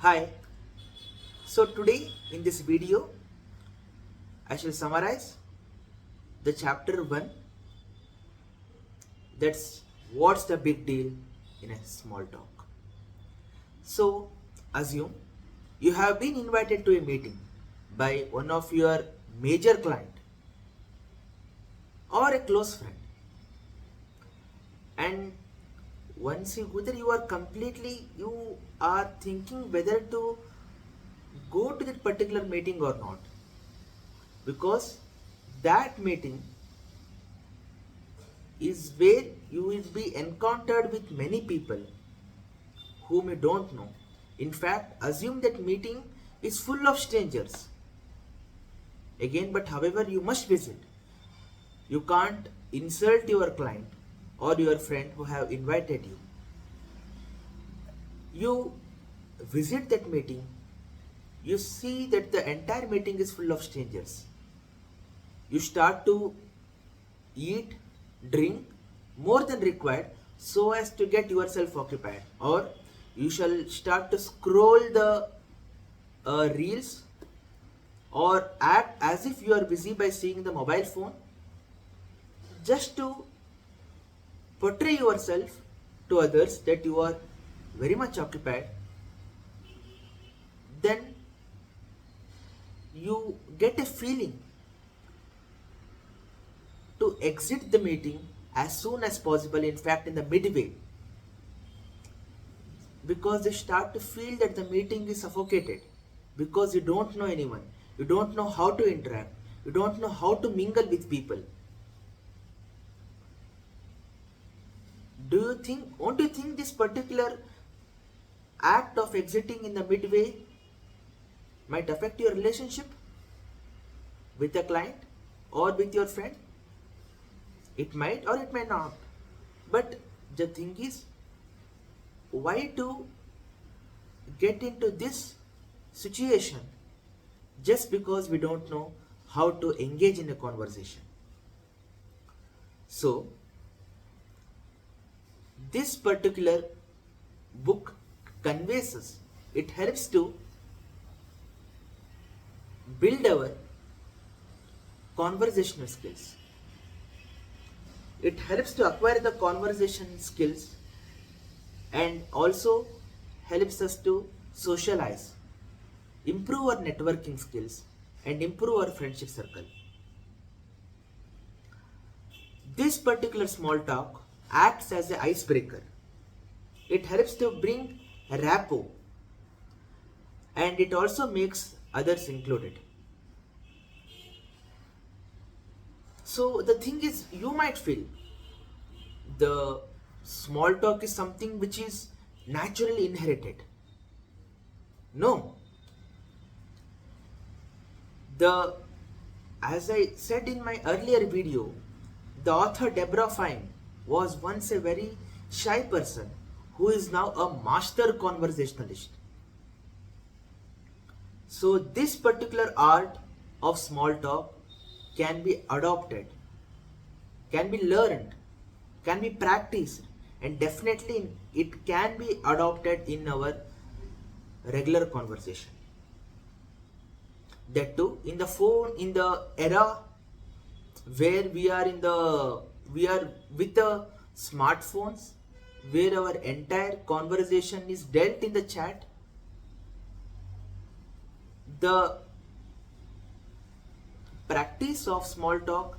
Hi, so today in this video I shall summarize the chapter 1, that's what's the big deal in a small talk. So assume you have been invited to a meeting by one of your major client or a close friend, and once you go there you are completely you are thinking whether to go to that particular meeting or not, because that meeting is where you will be encountered with many people whom you don't know. In fact, assume that meeting is full of strangers. Again, but however, you must visit. You can't insult your client or your friend who have invited you. You visit that meeting, you see that the entire meeting is full of strangers. You start to eat, drink more than required so as to get yourself occupied, or you shall start to scroll the reels or act as if you are busy by seeing the mobile phone just to portray yourself to others that you are very much occupied. Then you get a feeling to exit the meeting as soon as possible, in fact in the midway, because they start to feel that the meeting is suffocated, because you don't know anyone, you don't know how to interact, you don't know how to mingle with people. Won't you think this particular act of exiting in the midway might affect your relationship with a client or with your friend? It might or it may not. But the thing is, why to get into this situation just because we don't know how to engage in a conversation? So, this particular book conveys us, it helps to build our conversational skills. It helps to acquire the conversation skills and also helps us to socialize, improve our networking skills, and improve our friendship circle. This particular small talk acts as an icebreaker. It helps to bring rapport and it also makes others included. So the thing is, you might feel the small talk is something which is naturally inherited. No, the as I said in my earlier video, the author Debra Fine was once a very shy person who is now a master conversationalist. So this particular art of small talk can be adopted, can be learned, can be practiced, and definitely it can be adopted in our regular conversation. That too in the phone, in the era where we are with the smartphones, where our entire conversation is dealt in the chat. The practice of small talk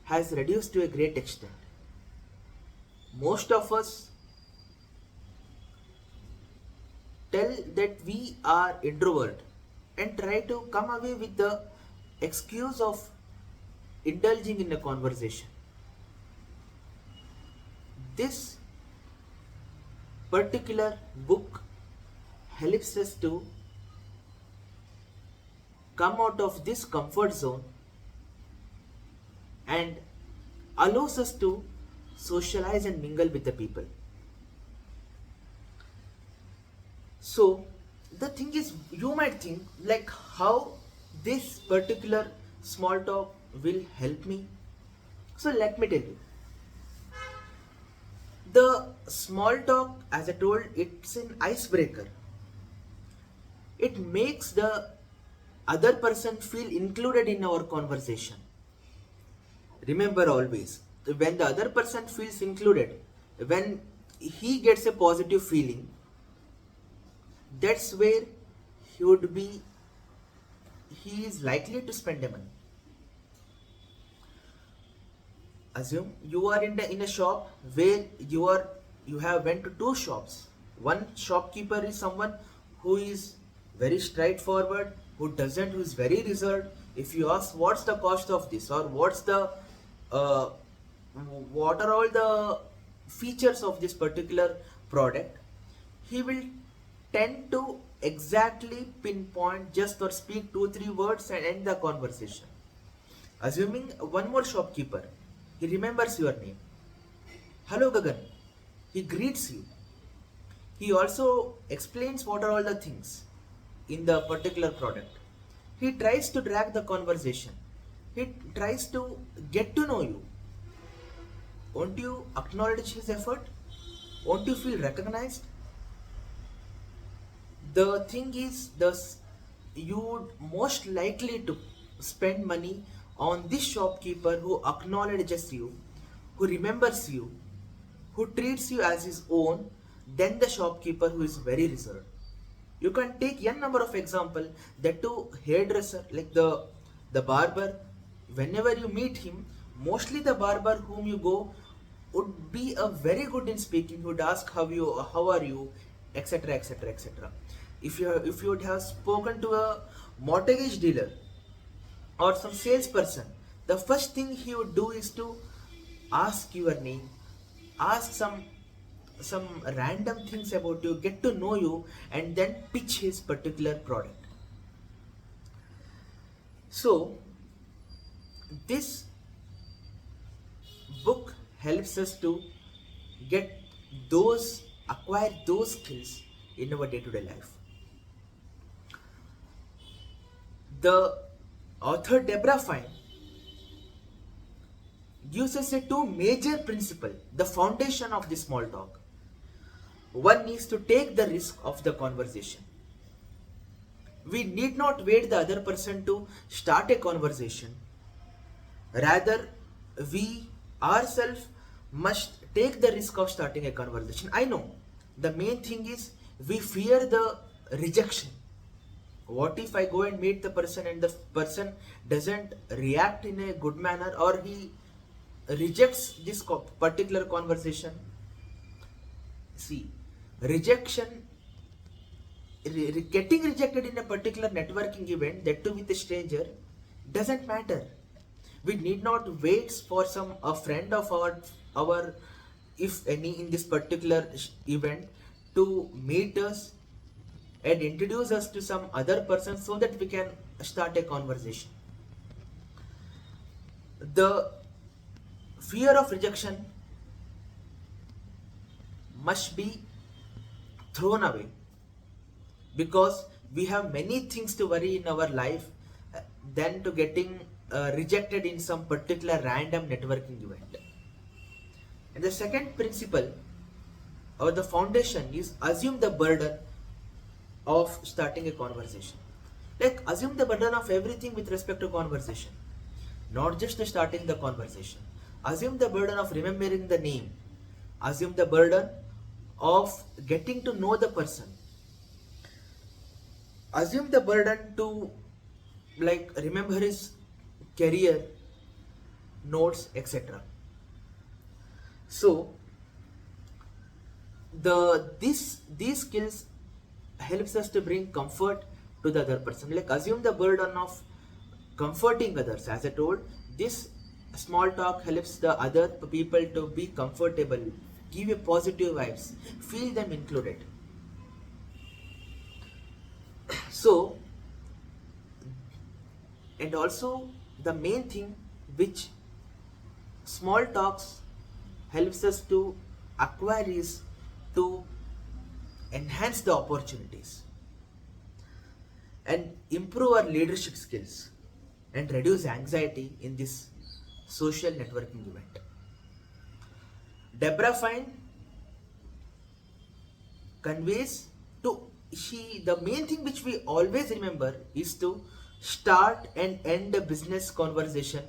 has reduced to a great extent. Most of us tell that we are introvert and try to come away with the excuse of indulging in a conversation. This particular book helps us to come out of this comfort zone and allows us to socialize and mingle with the people. So the thing is, you might think like how this particular small talk will help me. So let me tell you. The small talk, as I told, it's an icebreaker. it makes the other person feel included in our conversation. Remember always, when the other person feels included, when he gets a positive feeling, that's where he would be, he is likely to spend the money. Assume you are in a shop where you have went to two shops. One shopkeeper is someone who is very straightforward, who is very reserved. If you ask what's the cost of this, or uh, what are all the features of this particular product, he will tend to exactly pinpoint just or speak 2 3 words and end the conversation. Assuming one more shopkeeper, he remembers your name. Hello Gagan. He greets you. He also explains what are all the things in the particular product. He tries to drag the conversation. He tries to get to know you. Won't you acknowledge his effort? Won't you feel recognized? The thing is, thus, you would most likely to spend money on this shopkeeper who acknowledges you, who remembers you, who treats you as his own, than the shopkeeper who is very reserved. You can take n number of example. The two hairdresser, like the barber, whenever you meet him, mostly the barber whom you go would be a very good in speaking. Would ask how are you, etc., etc., etc. If you would have spoken to a mortgage dealer or some salesperson, the first thing he would do is to ask your name, ask some random things about you, get to know you, and then pitch his particular product. So this book helps us to get acquire those skills in our day-to-day life. The author Debra Fine gives us a two major principle, the foundation of this small talk. One is to take the risk of the conversation. We need not wait the other person to start a conversation. Rather, we ourselves must take the risk of starting a conversation. I know the main thing is we fear the rejection. What if I go and meet the person and the person doesn't react in a good manner, or he rejects this particular conversation? See, rejection, getting rejected in a particular networking event, that too with a stranger, doesn't matter. We need not wait for a friend of our, if any, in this particular event to meet us and introduce us to some other person so that we can start a conversation. The fear of rejection must be thrown away, because we have many things to worry in our life than to getting rejected in some particular random networking event. And the second principle or the foundation is assume the burden of starting a conversation. Like, assume the burden of everything with respect to conversation, not just the starting the conversation. Assume the burden of remembering the name. Assume the burden of getting to know the person. Assume the burden to remember his career notes, etc. So these skills helps us to bring comfort to the other person. Like, assume the burden of comforting others. As I told, this small talk helps the other people to be comfortable, give you positive vibes, feel them included. So, and also the main thing which small talks helps us to acquire is to enhance the opportunities and improve our leadership skills and reduce anxiety in this social networking event. Debra Fine conveys to she the main thing which we always remember is to start and end a business conversation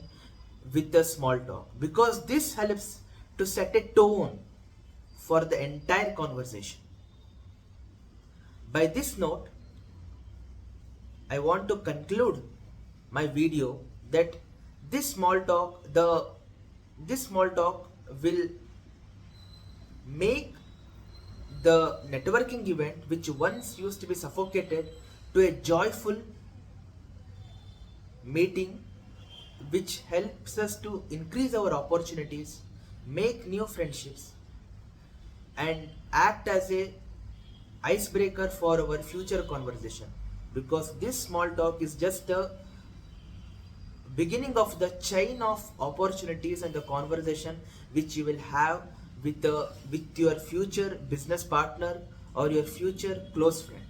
with a small talk, because this helps to set a tone for the entire conversation. By this note, I want to conclude my video that this small talk will make the networking event which once used to be suffocated to a joyful meeting which helps us to increase our opportunities, make new friendships, and act as a icebreaker for our future conversation, because this small talk is just the beginning of the chain of opportunities and the conversation which you will have with your future business partner or your future close friend.